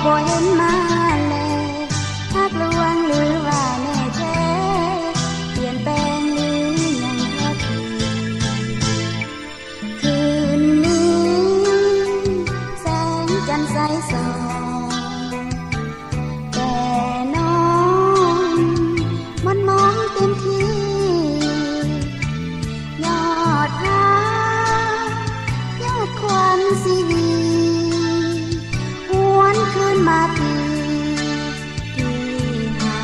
บ่เห็นมาแลฮักลวงหรือว่าแน่แท้เปลี่ยนแปลงหรือยังท่าทีคืนนี้แสงจันทร์ใสส่องแต่น้องมันมองเต็มที่ยอดพระยอดควันสีวีหวนคืนมาทีที่หา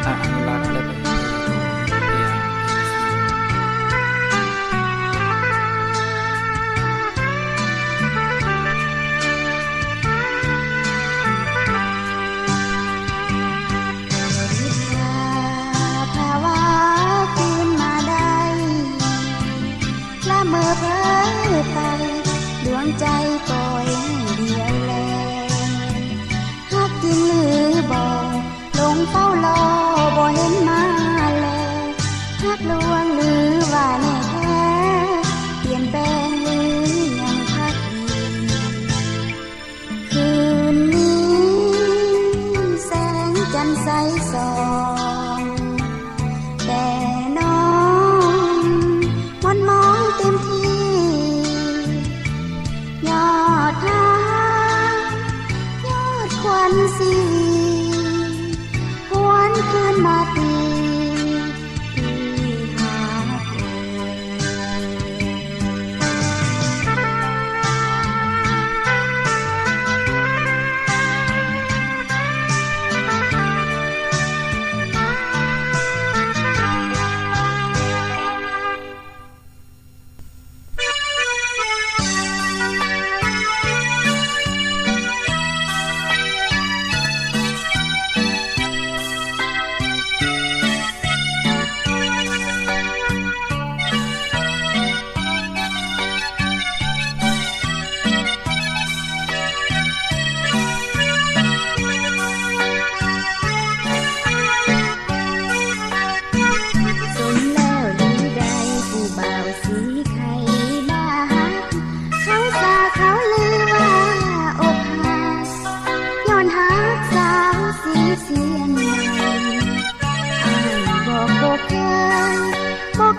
อนุรักษ์และเป็นเมื่อเพ้อไปดวงใจปล่อยให้เดียวแลฮักจริงหรือบ่ลงเฝ้ารอบ่เห็นมาแลฮักลวงหรือว่าแน่แท้เปลี่ยนแปลงหรือยังพักดีคืนนี้แสงจันทร์ใสส่องแต่น้องมันมองเต็มที่ยอดทางยอดควันสีหวนคืนมาตีที่หา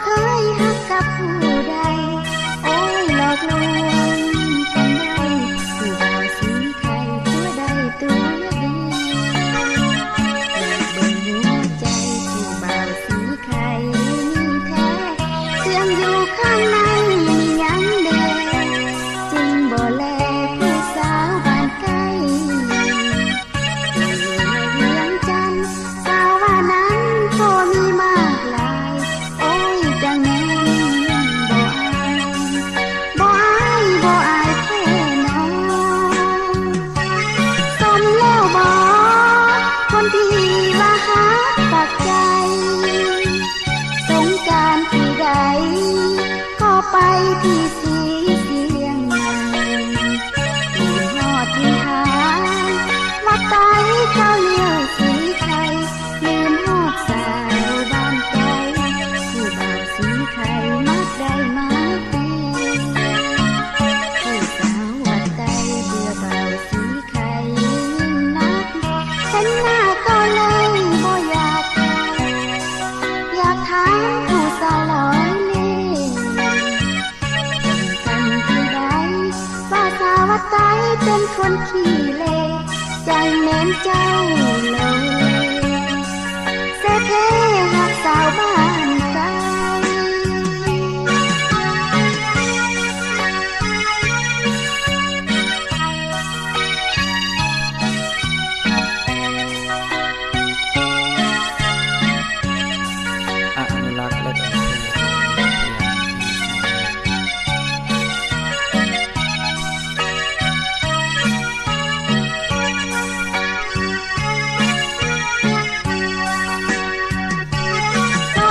เคยฮักกับผู้ใดโอ้ยหลอกลวงกันได้ผู้บ่าวสีไข่ตัวใดตัวดีเบิ่งหัวใจผู้บ่าวสีไข่นี่แท้เสื่อมอยู่ข้างในมีหยังเด้จึงบ่แลผู้สาวบ้านไกลอยู่ในเวียงจันทน์สาวว่านั้นก็มีมากหลายจังแม่นบ่อายแค่น้องสมแล้วบ่คนที่ว่าฮักปักใจสงกรานต์ที่ใดก็ไปที่สีเสียงใหม่ที่ฮอดที่หาวัดไตเขาเลี้ยวสีไข่ลืมฮอดสาวบ้านไกลผู้บ่าวสีไข่มักได้มาแต่ผู้สาววัดไตเบื่อบ่าวสีไข่ยิ่งนักเห็นหน้าก็เลยบ่อยากอยากถามผู้สาวลอยเล่กันที่ใดว่าสาววัดไตเป็นคนขี้เล่ใจเหม็นเจ้าเลยเสเพหักสาวบ้านไกลอนุรักษ์และเป็นก็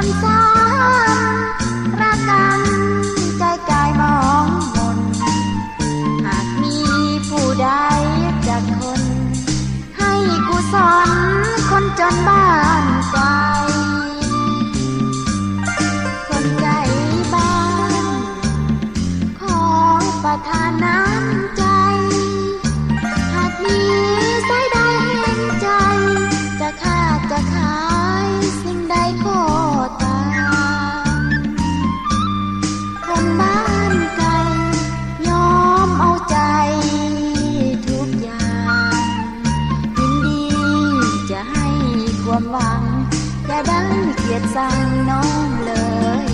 คนซ้ำรักกันใจกายมองมนหากมีผู้ใดจากคนให้กุศลคนจนบ้านไกลคนไกลบ้านขอประทานน้ำใจหากมีสายใดเห็นใจจะค้าจะขายสิ่งใดก็ตามคนบ้านไกลยอมเอาใจทุกอย่างยินดีจะให้ความหวังอย่าได้เกลียดสั่งน้องเลย